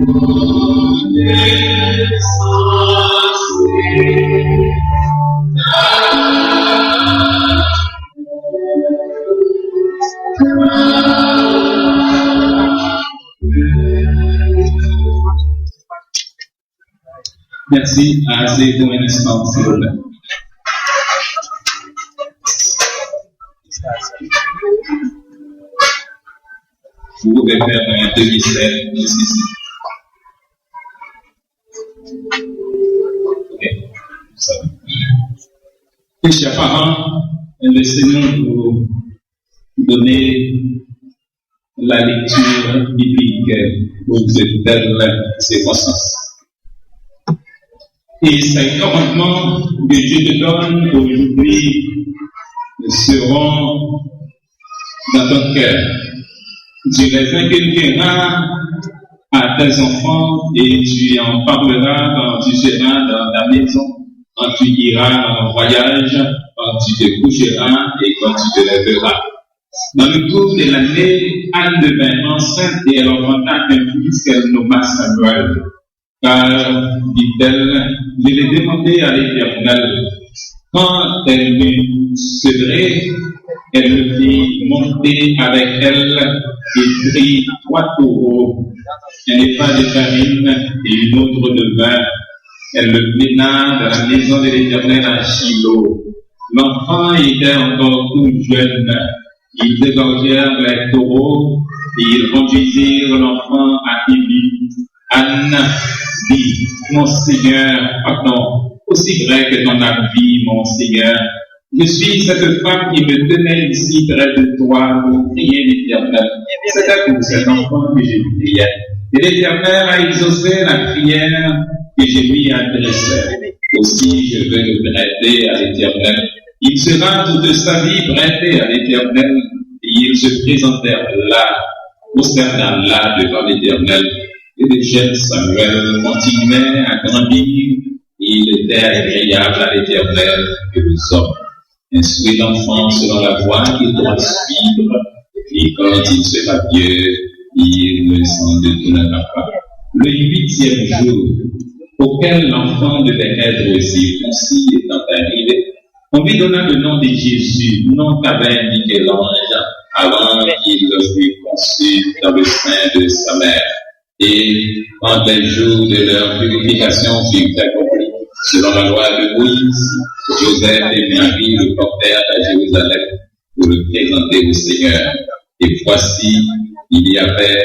Merci. Assez pour un instant, s'il vous plaît. Vous pouvez faire un demi-cercle ici. Ok. Ça va. Et chers parents, laissez-nous vous donner la lecture biblique pour cette belle circonstance. Et ces commandements que Dieu te donne aujourd'hui seront dans ton cœur. Tu les inculqueras à tes enfants et tu en parleras quand tu seras dans ta maison, quand tu iras en voyage, quand tu te coucheras et quand tu te lèveras. Dans le cours de l'année, Anne devint enceinte et elle enfanta un fils qu'elle nomma Samuel. Car, dit-elle, je l'ai demandé à l'Éternel. Quand elle m'eut sevré, elle me fit monter avec elle et prit 3 taureaux, un épha de farine et une autre de vin. Elle le mena dans la maison de l'Éternel à Shiloh. L'enfant était encore tout jeune. Ils égorgèrent les taureaux et ils conduisirent l'enfant à Élie. Anne dit, mon Seigneur, pardon, aussi vrai que ton avis, mon Seigneur, je suis cette femme qui me tenait ici près de toi pour prier l'Éternel. C'est pour cet enfant que j'ai prié. Et l'Éternel a exaucé la prière que je lui adressais. Aussi, je veux le prêter à l'Éternel. Il sera toute sa vie prêté à l'Éternel. Et ils se présentèrent là, prosternèrent là devant l'Éternel. Et le jeune Samuel continuait à grandir, et il était agréable à l'Éternel que aux hommes. Instruit l'enfant selon la voie qu'il doit suivre, et quand il sera vieux, il ne s'en détournera pas. Le 8e jour, auquel l'enfant devait être circoncis étant arrivé, on lui donna le nom de Jésus, nom qu'avait indiqué l'ange avant qu'il fût conçu dans le sein de sa mère. Et quand les jours de leur purification furent accomplis, selon la loi de Moïse, Joseph et Marie le portèrent à Jérusalem pour le présenter au Seigneur. Et voici, il y avait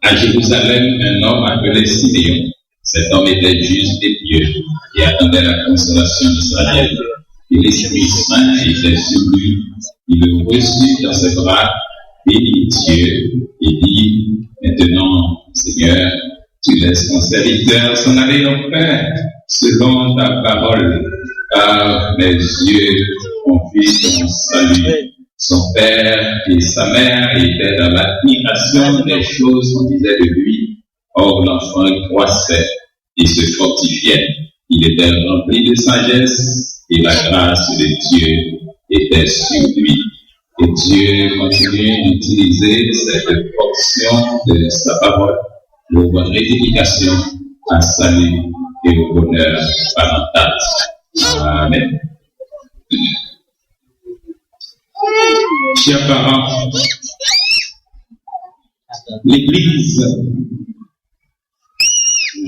à Jérusalem un homme appelé Siméon. Cet homme était juste et pieux et attendait la consolation d'Israël. Et l'Esprit Saint était sur lui. Il le reçut dans ses bras, bénit Dieu et dit, maintenant, Seigneur, tu laisses ton serviteur s'en aller en paix, selon ta parole, car mes yeux ont vu ton salut. Son père et sa mère étaient dans l'admiration des choses qu'on disait de lui. Or, l'enfant croissait et se fortifiait. Il était rempli de sagesse et la grâce de Dieu était sur lui. Et Dieu continue d'utiliser cette portion de sa parole pour rédification, à salut et au bonheur parental. Amen. Chers parents, l'Église,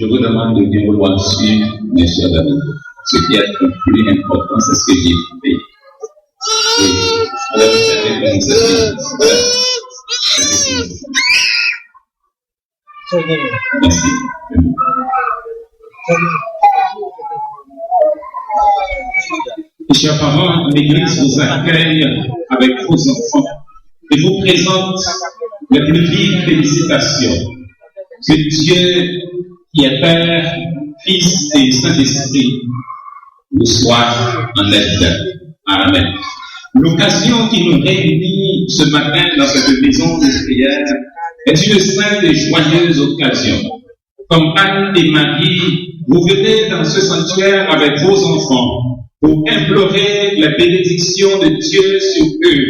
je vous demande de bien vouloir suivre, mes chers amis. Ce qui est le plus important, c'est ce que j'ai fait. Alors, vous savez comment ça se fait. Merci. Chers parents, l'Église vous accueille avec vos enfants et vous présente les plus vives félicitations. Que Dieu, qui est Père, Fils et Saint-Esprit, vous soit en aide. Amen. L'occasion qui nous réunit ce matin dans cette maison de prière est une sainte et joyeuse occasion. Comme Anne et Marie, vous venez dans ce sanctuaire avec vos enfants pour implorer la bénédiction de Dieu sur eux.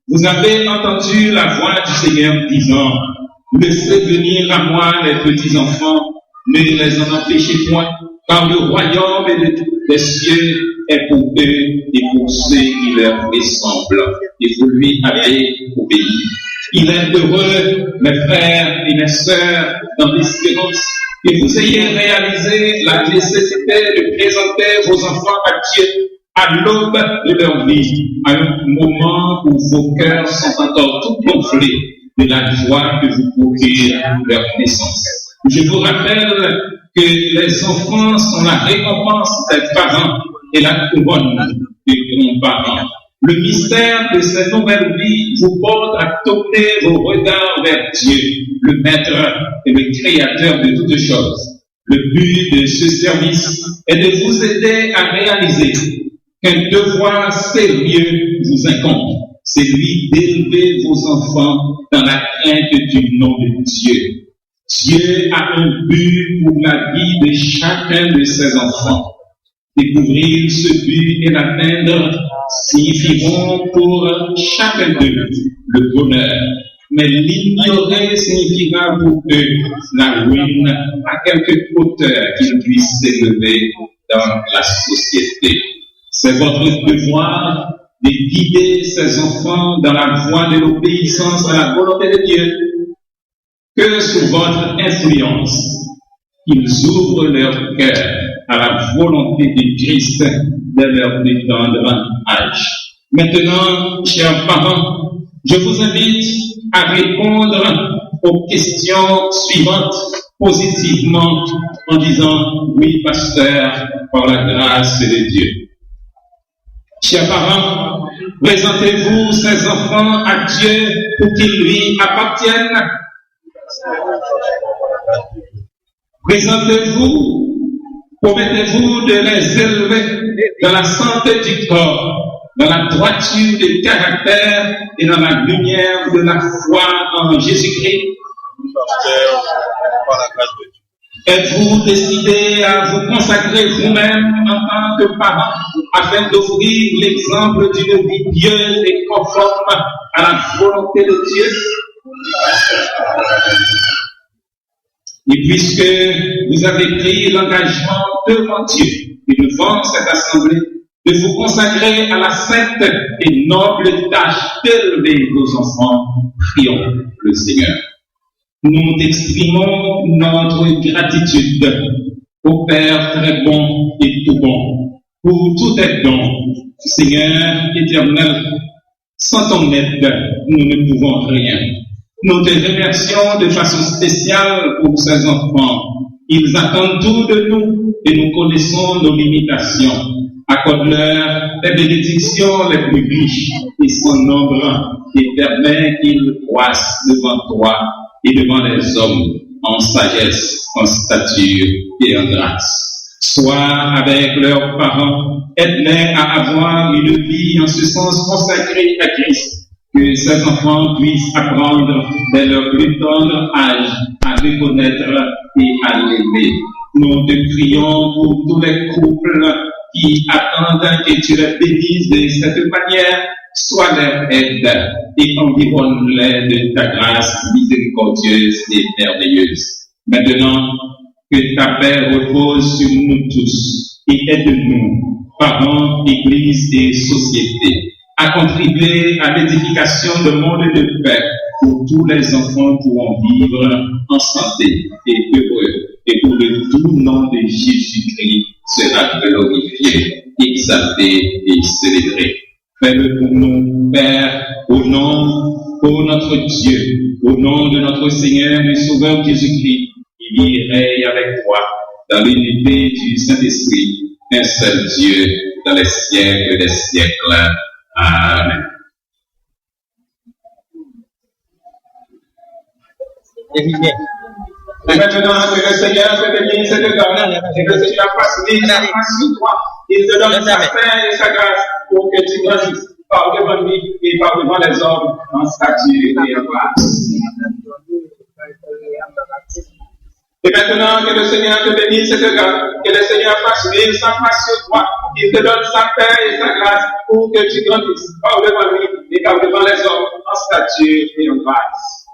Vous avez entendu la voix du Seigneur disant, Laissez venir à moi les petits enfants, ne les en empêchez point, car le royaume des cieux est pour eux et pour ceux qui leur ressemblent. Et vous lui avez obéi. Il est heureux, mes frères et mes sœurs, dans l'espérance, que vous ayez réalisé la nécessité de présenter vos enfants à Dieu à l'aube de leur vie, à un moment où vos cœurs sont encore tout gonflés de la joie que vous procure leur naissance. Je vous rappelle que les enfants sont la récompense des parents et la couronne des grands-parents. Le mystère de cette nouvelle vie vous porte à tourner vos regards vers Dieu, le Maître et le Créateur de toutes choses. Le but de ce service est de vous aider à réaliser qu'un devoir sérieux vous incombe, celui d'élever vos enfants dans la crainte du nom de Dieu. Dieu a un but pour la vie de chacun de ses enfants. Découvrir ce but et l'atteindre signifieront pour chacun d'eux le bonheur. Mais l'ignorer signifiera pour eux la ruine à quelque hauteur qu'ils puissent s'élever dans la société. C'est votre devoir de guider ces enfants dans la voie de l'obéissance à la volonté de Dieu. Que sous votre influence, ils ouvrent leur cœur à la volonté de Christ dès leur plus tendre âge. Maintenant, chers parents, je vous invite à répondre aux questions suivantes positivement en disant « Oui, pasteur, par la grâce de Dieu ». Chers parents, présentez-vous ces enfants à Dieu pour qu'ils lui appartiennent. Présentez-vous, promettez-vous de les élever dans la santé du corps, dans la droiture du caractère et dans la lumière de la foi en Jésus-Christ. Êtes-vous décidé à vous consacrer vous-même en tant que parent afin d'offrir l'exemple d'une vie pieuse et conforme à la volonté de Dieu? Et puisque vous avez pris l'engagement devant Dieu et devant cette assemblée de vous consacrer à la sainte et noble tâche d'élever vos enfants, prions le Seigneur. Nous exprimons notre gratitude au Père très bon et tout bon pour tous tes dons. Seigneur éternel, sans ton aide, nous ne pouvons rien. Nous te remercions de façon spéciale pour ces enfants. Ils attendent tout de nous et nous connaissons nos limitations. Accorde-leur les bénédictions les plus riches et sans nombre et permets qu'ils croissent devant toi et devant les hommes en sagesse, en stature et en grâce. Sois avec leurs parents, aide-les à avoir une vie en ce sens consacrée à Christ. Que ces enfants puissent apprendre dès leur plus tendre âge à reconnaître et à l'aimer. Nous te prions pour tous les couples qui attendent que tu les bénisses de cette manière. Sois leur aide et environne-les de ta grâce miséricordieuse et merveilleuse. Maintenant, que ta paix repose sur nous tous et aide-nous, parents, églises et sociétés, à contribuer à l'édification de monde de paix où tous les enfants pourront vivre en santé et heureux et où le doux nom de Jésus-Christ sera glorifié, exalté et célébré. Fais-le pour nous, Père, au nom de notre Dieu, au nom de notre Seigneur et Sauveur Jésus-Christ, qui vit et règne avec toi dans l'unité du Saint-Esprit, un seul Dieu, dans les siècles des siècles. Amen. Et maintenant, que le Seigneur te bénisse et te donne, et que le Seigneur fasse venir sur toi, il te donne sa paix et sa grâce pour que tu grandisses par devant lui et par devant les hommes en stature et en grâce. Et maintenant, que le Seigneur te bénisse et te donne, que le Seigneur fasse venir sa face sur toi, il te donne sa paix et sa grâce pour que tu grandisses par devant lui et par devant les hommes en stature et en grâce.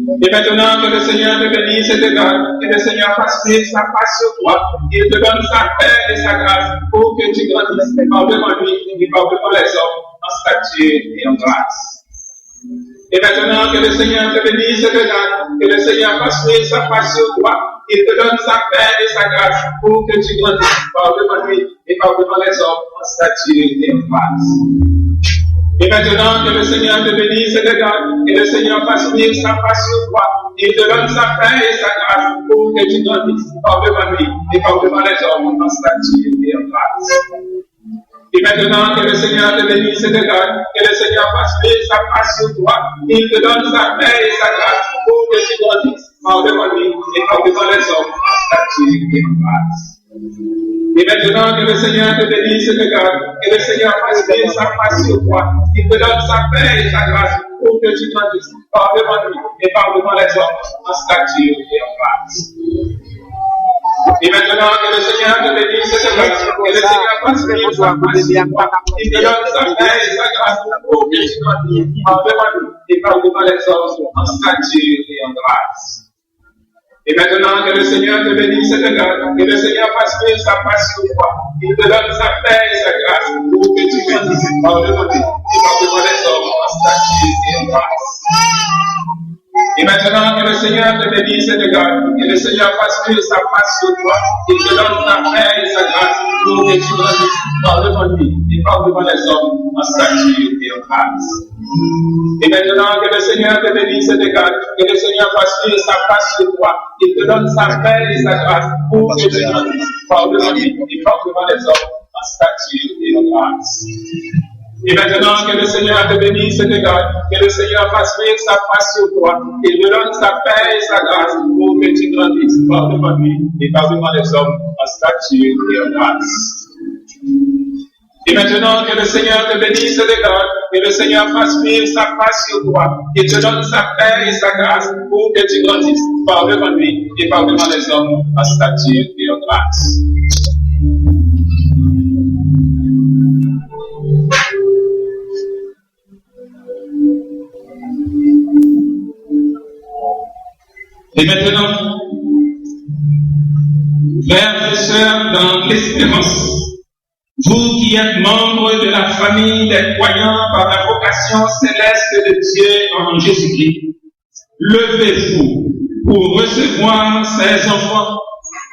Et maintenant que le Seigneur te bénisse et te garde, que le Seigneur fasse vivre sa face sur toi, qu'il te donne sa paix et sa grâce pour que tu grandisses par devant lui et par devant les hommes en stature et en grâce. Et maintenant que le Seigneur te bénisse et te garde, que le Seigneur fasse vivre sa face sur toi, qu'il te donne sa paix et sa grâce pour que tu grandisses par devant lui et par devant les hommes en stature et en grâce. Et maintenant que le Seigneur te bénisse et te garde, que le Seigneur fasse vivre sa face sur toi, qu'il te donne sa paix et sa grâce pour que tu grandisses par devant lui et par devant les hommes en stature et en grâce. Et maintenant que le Seigneur te bénisse et te garde, que le Seigneur fasse vivre sa face sur toi, qu'il te donne sa paix et sa grâce pour que tu grandisses par devant lui et par devant les hommes en stature et en grâce. Et maintenant que le Seigneur te bénisse et te garde, que le Seigneur fasse vivre sa face sur toi, qu'il te donne sa paix et sa grâce pour que tu grandisses par devant lui et par devant les hommes en stature et en grâce. Et maintenant que le Seigneur te bénisse et te garde, que le Seigneur fasse vivre sa face sur toi, qu'il te donne sa paix et sa grâce pour que tu grandisses par devant lui et par devant les hommes en stature et en grâce. Et maintenant que le Seigneur te bénisse et te garde, que le Seigneur fasse vivre sa face sur toi, qu'il te donne sa paix et sa grâce pour que tu grandisses par devant lui et par devant les hommes en stature et en grâce. Et maintenant que le Seigneur te bénisse et te garde, que le Seigneur fasse vivre sa face sur toi, qu'il te donne sa paix et sa grâce pour que tu grandisses par devant lui et par devant les hommes en stature et en grâce. Et maintenant que le Seigneur te bénisse et te garde, que le Seigneur fasse vivre sa face sur toi, qu'il te donne sa paix et sa grâce pour que tu grandisses par devant lui et par devant les hommes en stature et en grâce. Et maintenant que le Seigneur te bénisse et te garde, que le Seigneur fasse vivre sa face sur toi, qu'il te donne sa paix et sa grâce pour que tu grandisses par devant lui et par devant les hommes en stature et en grâce. Et maintenant que le Seigneur te bénisse et te garde, que le Seigneur fasse vivre sa face sur toi, qu'il te donne sa paix et sa grâce pour que tu grandisses par devant lui et par devant les hommes en stature et en grâce. Et maintenant, frères et sœurs dans l'espérance, vous qui êtes membres de la famille des croyants par la vocation céleste de Dieu en Jésus-Christ, levez-vous pour recevoir ces enfants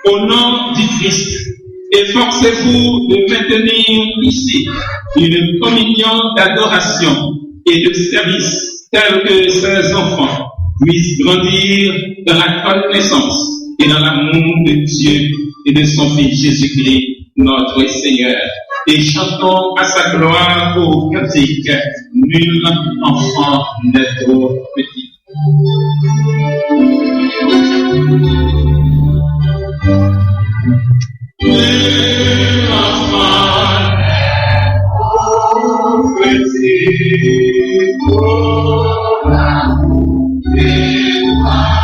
au nom du Christ. Efforcez-vous de maintenir ici une communion d'adoration et de service telle que ces enfants puissent grandir dans la connaissance et dans l'amour de Dieu et de son Fils Jésus-Christ, notre Seigneur. Et chantons à sa gloire au cantique, nul enfant n'est trop petit. Nul enfant n'est trop petit pour l'amour des lois.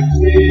C'est